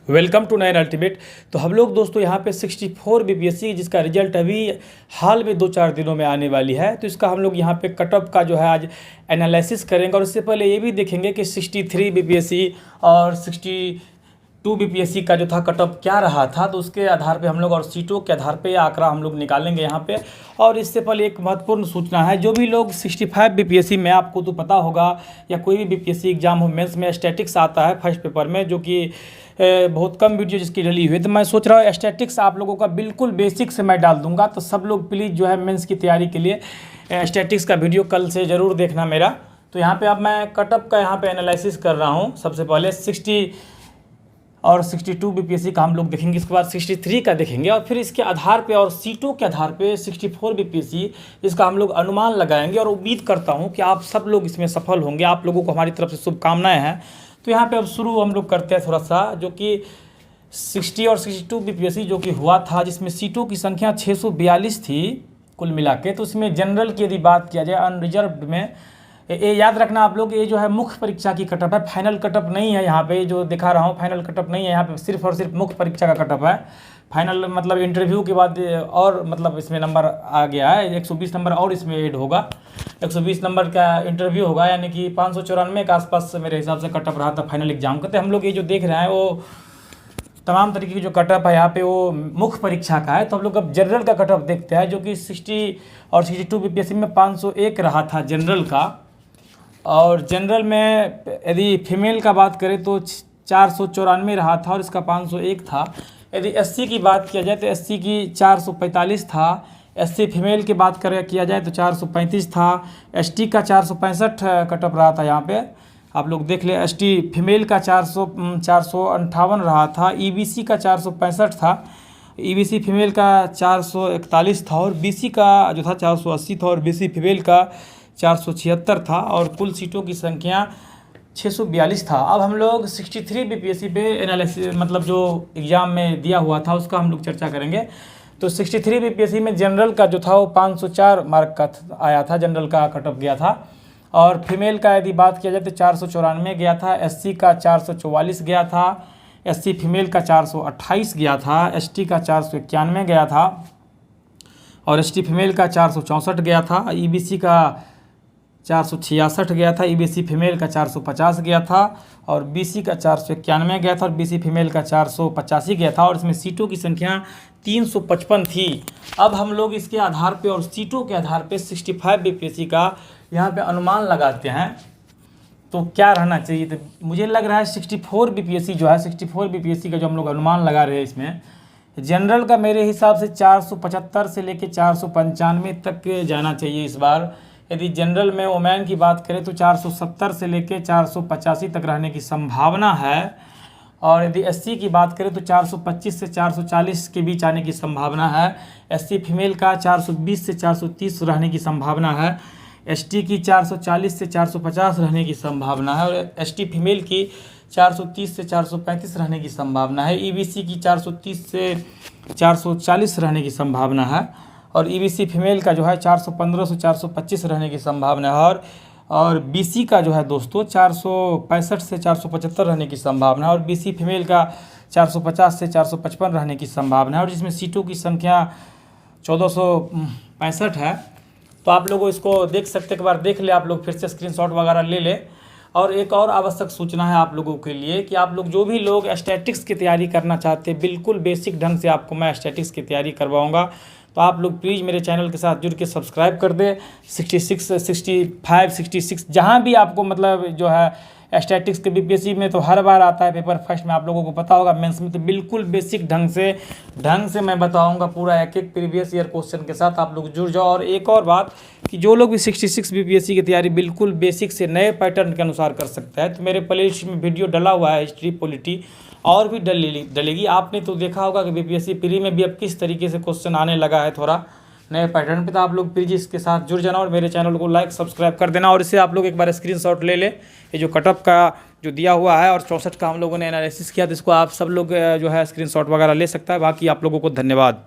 Welcome to nine ultimate. तो हम लोग दोस्तों यहाँ पे 64 बीपीएससी जिसका रिजल्ट अभी हाल में 2-4 दिनों में आने वाली है, तो इसका हम लोग यहाँ पे कटअप का जो है आज एनालिसिस करेंगे। और उससे पहले ये भी देखेंगे कि 63 बीपीएससी और 62 बीपीएससी का जो था कटअप क्या रहा था, तो उसके आधार पे हम लोग और सीटों के आधार पे आंकड़ा हम लोग निकालेंगे यहाँ पे। और इससे पहले एक महत्वपूर्ण सूचना है, जो भी लोग 65 बीपीएससी में, आपको तो पता होगा या कोई भी बीपीएससी एग्जाम हो, मेंस में स्टैटिक्स आता है फर्स्ट पेपर में, जो कि बहुत कम वीडियो जिसकी डली हुई है। तो मैं सोच रहा हूँ स्टैटिक्स आप लोगों का बिल्कुल बेसिक से मैं डाल दूंगा, तो सब लोग प्लीज़ जो है मेंस की तैयारी के लिए स्टैटिक्स का वीडियो कल से ज़रूर देखना मेरा। तो यहाँ पे अब मैं कटअप का यहाँ पे एनालिसिस कर रहा हूँ। सबसे पहले 60 और 62 बीपीएससी का हम लोग देखेंगे, इसके बाद 63 का देखेंगे, और फिर इसके आधार पे और सीटों के आधार पे 64 बीपीएससी इसका हम लोग अनुमान लगाएंगे। और उम्मीद करता हूँ कि आप सब लोग इसमें सफल होंगे, आप लोगों को हमारी तरफ से शुभकामनाएं हैं। तो यहाँ पे अब शुरू हम लोग करते हैं थोड़ा सा, जो कि 60 और 62 बीपीएससी जो कि हुआ था, जिसमें सीटों की संख्या 642 थी कुल मिला के। तो उसमें जनरल की यदि बात किया जाए, अनरिजर्व्ड में, ये याद रखना आप लोग, ये जो है मुख्य परीक्षा की कटअप है, फाइनल कटअप नहीं है। यहाँ पे जो दिखा रहा हूँ फाइनल कटअप नहीं है, यहाँ पे सिर्फ और सिर्फ मुख्य परीक्षा का कटअप है। फाइनल मतलब इंटरव्यू के बाद और मतलब इसमें नंबर आ गया है, 120 नंबर और इसमें ऐड होगा। 120 नंबर का इंटरव्यू होगा, यानी कि 594 के आसपास मेरे हिसाब से कटअप रहा था फाइनल एग्जाम का। तो हम लोग ये जो देख रहे हैं वो तमाम तरीके की जो कटअप है यहाँ पे वो मुख्य परीक्षा का है। तो हम लोग अब जनरल का कटअप देखते हैं, जो कि 60 और 62 बीपीएससी में 501 रहा था जनरल का। और जनरल में यदि फीमेल का बात करें तो 494 रहा था और इसका 501 था। यदि एससी की बात किया जाए तो एससी की 445 था। एससी फीमेल की बात किया जाए तो 435 था। एसटी का 465 कटअप रहा था यहाँ पे, आप लोग देख ले। एसटी फीमेल का 458 रहा था। ईबीसी का 465 था। ईबीसी फीमेल का 441 था। और बीसी का जो था 480 था। और बीसी फीमेल का 476 था। और कुल सीटों की संख्या 642 था। अब हम लोग 63 बीपीएससी पे एनालिसिस, मतलब जो एग्ज़ाम में दिया हुआ था उसका हम लोग चर्चा करेंगे। तो 63 बीपीएससी में जनरल का जो था वो 504 मार्क का आया था, जनरल का कटअप गया था। और फीमेल का यदि बात किया जाए तो 494 गया था। एससी का 444 गया था। एससी फीमेल का 428 गया था। एसटी का 491 गया था। और एसटी फीमेल का 464 गया था। ईबीसी का 466 गया था। ईबीसी फीमेल का 450 गया था। और बीसी का 491 गया था। और बीसी फीमेल का 485 गया था। और इसमें सीटों की संख्या 355 थी। अब हम लोग इसके आधार पे और सीटों के आधार पे 65 बीपीएससी का यहाँ पे अनुमान लगाते हैं, तो क्या रहना चाहिए। तो मुझे लग रहा है 64 बीपीएससी जो है, 64 बीपीएससी का जो हम लोग अनुमान लगा रहे हैं, इसमें जनरल का मेरे हिसाब से 475 से लेके 495 तक जाना चाहिए इस बार। यदि जनरल में वोमेन की बात करें तो 470 से लेके 485 तक रहने की संभावना है। और यदि एससी की बात करें तो 425 से 440 के बीच आने की संभावना है। एससी फीमेल का 420 से 430 रहने की संभावना है। एसटी की 440 से 450 रहने की संभावना है। और एसटी फीमेल की 430 से 435 रहने की संभावना है। ईबीसी की 430 से 440 रहने की संभावना है। और ईबीसी फीमेल का जो है 415 से 425 रहने की संभावना है। और बीसी का जो है दोस्तों 465 से 475 रहने की संभावना है। और बीसी फीमेल का 450 से 455 रहने की संभावना है। और जिसमें सीटों की संख्या 1465 है। तो आप लोगों इसको देख सकते, एक बार देख ले आप लोग, फिर से स्क्रीनशॉट वगैरह ले ले। और एक और आवश्यक सूचना है आप लोगों के लिए कि आप लोग जो भी लोग स्टैटिक्स की तैयारी करना चाहते हैं, बिल्कुल बेसिक ढंग से आपको मैं स्टैटिक्स की तैयारी करवाऊंगा। तो आप लोग प्लीज़ मेरे चैनल के साथ जुड़ के सब्सक्राइब कर दे। 66, 65, 66 जहाँ भी आपको मतलब जो है स्टैटिक्स के बीपीएससी में तो हर बार आता है पेपर फर्स्ट में, आप लोगों को पता होगा। मेंस में तो बिल्कुल बेसिक ढंग से मैं बताऊंगा पूरा एक एक प्रीवियस ईयर क्वेश्चन के साथ, आप लोग जुड़ जाओ। और एक और बात कि जो लोग भी 66 बीपीएससी की तैयारी बिल्कुल बेसिक से नए पैटर्न के अनुसार कर सकता है, तो मेरे प्लेलिस्ट में वीडियो डला हुआ है, हिस्ट्री पॉलिटी और भी डलेगी। आपने तो देखा होगा कि बीपीएससी प्री में भी अब किस तरीके से क्वेश्चन आने लगा है थोड़ा नए पैटर्न पे। तो आप लोग प्लीज़ इसके साथ जुड़ जाना और मेरे चैनल को लाइक सब्सक्राइब कर देना। और इससे आप लोग एक बार स्क्रीनशॉट ले ले, ये जो कटअप का जो दिया हुआ है और 64 का हम लोगों ने एनालिसिस किया, तो इसको आप सब लोग जो है स्क्रीनशॉट वगैरह ले सकता है। बाकी आप लोगों को धन्यवाद।